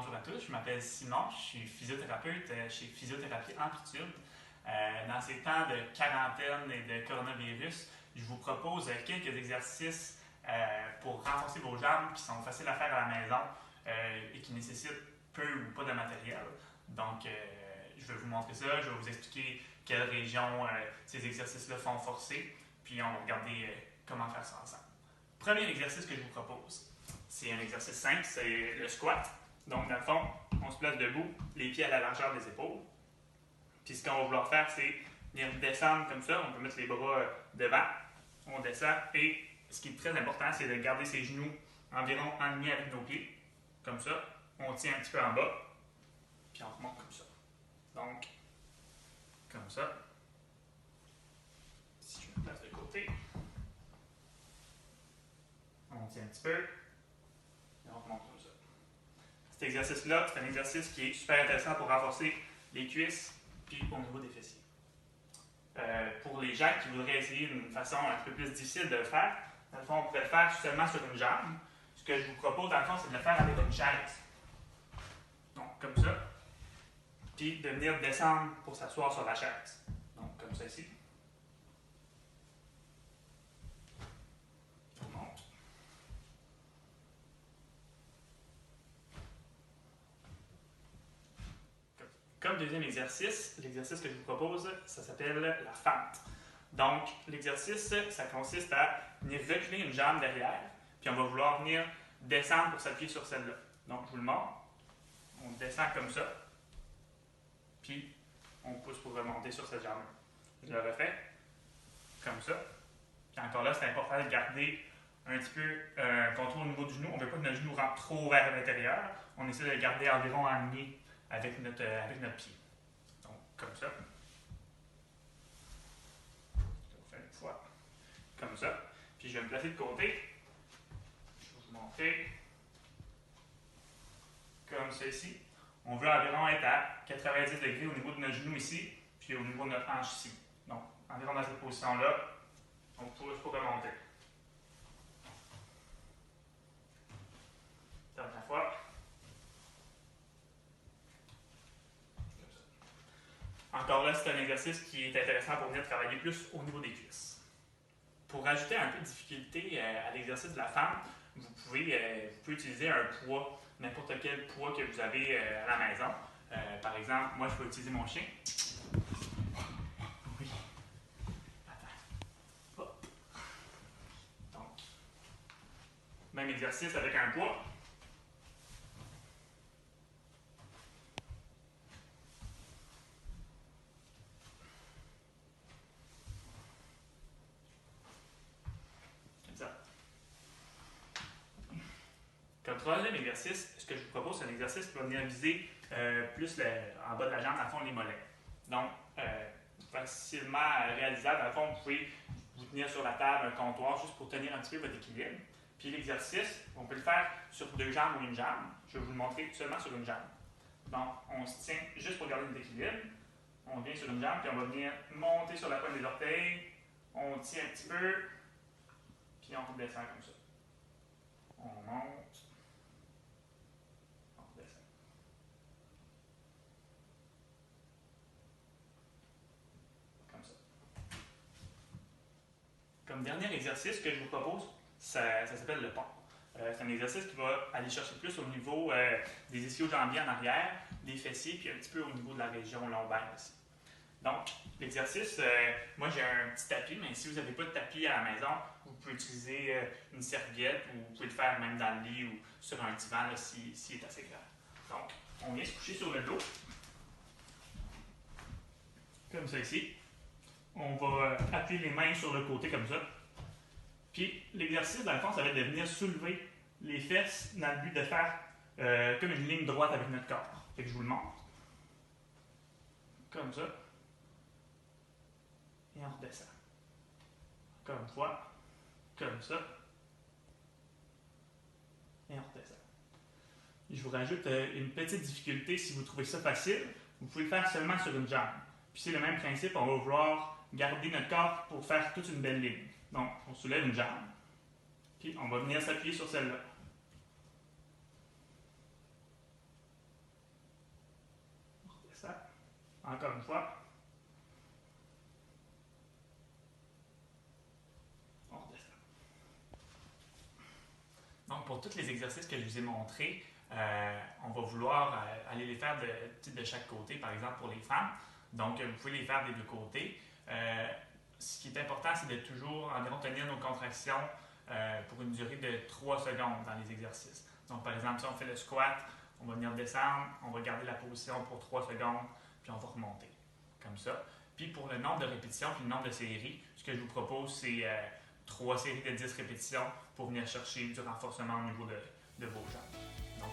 Bonjour à tous, je m'appelle Simon, je suis physiothérapeute chez Physiothérapie Amplitude. Dans ces temps de quarantaine et de coronavirus, je vous propose quelques exercices pour renforcer vos jambes qui sont faciles à faire à la maison et qui nécessitent peu ou pas de matériel. Donc, je vais vous montrer ça, je vais vous expliquer quelles régions ces exercices-là font forcer, puis on va regarder comment faire ça ensemble. Premier exercice que je vous propose, c'est un exercice simple, c'est le squat. Donc, dans le fond, on se place debout, les pieds à la largeur des épaules. Puis, ce qu'on va vouloir faire, c'est venir descendre comme ça. On peut mettre les bras devant. On descend. Et ce qui est très important, c'est de garder ses genoux environ alignés avec nos pieds. Comme ça. On tient un petit peu en bas. Puis, on remonte comme ça. Donc, comme ça. Si je me place de côté, on tient un petit peu. Et on remonte comme ça. Cet exercice-là, c'est un exercice qui est super intéressant pour renforcer les cuisses puis au niveau des fessiers. Pour les gens qui voudraient essayer d'une façon un peu plus difficile de le faire, dans le fond, on pourrait le faire seulement sur une jambe. Ce que je vous propose, dans le fond, c'est de le faire avec une chaise. Donc, comme ça. Puis de venir descendre pour s'asseoir sur la chaise. Donc, comme ça ici. On monte. Comme deuxième exercice, l'exercice que je vous propose, ça s'appelle la fente. Donc, l'exercice, ça consiste à venir reculer une jambe derrière, puis on va vouloir venir descendre pour s'appuyer sur celle-là. Donc, je vous le montre. On descend comme ça, puis on pousse pour remonter sur cette jambe. Je le refais, comme ça. Puis encore là, c'est important de garder un petit peu un contrôle au niveau du genou. On ne veut pas que notre genou rentre trop vers l'intérieur. On essaie de le garder environ aligné avec notre pied. Donc, comme ça. Je le fais une fois. Comme ça. Puis, je vais me placer de côté. Je vais vous montrer. Comme ça ici. On veut environ être à 90 degrés au niveau de notre genou ici, puis au niveau de notre hanche ici. Donc, environ dans cette position-là, on pousse pour remonter. Dernière fois. Encore là, c'est un exercice qui est intéressant pour venir travailler plus au niveau des cuisses. Pour rajouter un peu de difficulté à l'exercice de la femme, vous pouvez utiliser un poids, n'importe quel poids que vous avez à la maison. Par exemple, moi, je peux utiliser mon chien. Oui. Attends. Hop. Donc, même exercice avec un poids. Comme troisième exercice, ce que je vous propose, c'est un exercice qui va venir viser plus en bas de la jambe, dans le fond, les mollets. Donc, facilement réalisable. Dans le fond, vous pouvez vous tenir sur la table, un comptoir, juste pour tenir un petit peu votre équilibre. Puis l'exercice, on peut le faire sur deux jambes ou une jambe. Je vais vous le montrer seulement sur une jambe. Donc, on se tient juste pour garder notre équilibre. On vient sur une jambe, puis on va venir monter sur la pointe des orteils. On tient un petit peu, puis on redescend comme ça. On monte. Comme dernier exercice que je vous propose, ça s'appelle le pont. C'est un exercice qui va aller chercher plus au niveau des ischio-jambiers en arrière, des fessiers, puis un petit peu au niveau de la région lombaire aussi. Donc, l'exercice, moi j'ai un petit tapis, mais si vous n'avez pas de tapis à la maison, vous pouvez utiliser une serviette ou vous pouvez le faire même dans le lit ou sur un divan s'il est assez grand. Donc, on vient se coucher sur le dos, comme ça ici. On va appuyer les mains sur le côté comme ça. Puis l'exercice, dans le fond, ça va être de venir soulever les fesses dans le but de faire comme une ligne droite avec notre corps. Fait que je vous le montre. Comme ça. Et on redescend. Encore une fois. Comme ça. Et on redescend. Je vous rajoute une petite difficulté. Si vous trouvez ça facile, vous pouvez le faire seulement sur une jambe. Puis c'est le même principe, on va vouloir garder notre corps pour faire toute une belle ligne. Donc, on soulève une jambe, puis on va venir s'appuyer sur celle-là. Encore une fois. On redescend. Donc, pour tous les exercices que je vous ai montrés, on va vouloir aller les faire de chaque côté, par exemple pour les femmes. Donc, vous pouvez les faire des deux côtés. Ce qui est important, c'est de toujours environ tenir nos contractions pour une durée de 3 secondes dans les exercices. Donc, par exemple, si on fait le squat, on va venir descendre, on va garder la position pour 3 secondes, puis on va remonter, comme ça. Puis pour le nombre de répétitions, puis le nombre de séries, ce que je vous propose, c'est 3 séries de 10 répétitions pour venir chercher du renforcement au niveau de vos jambes. Donc,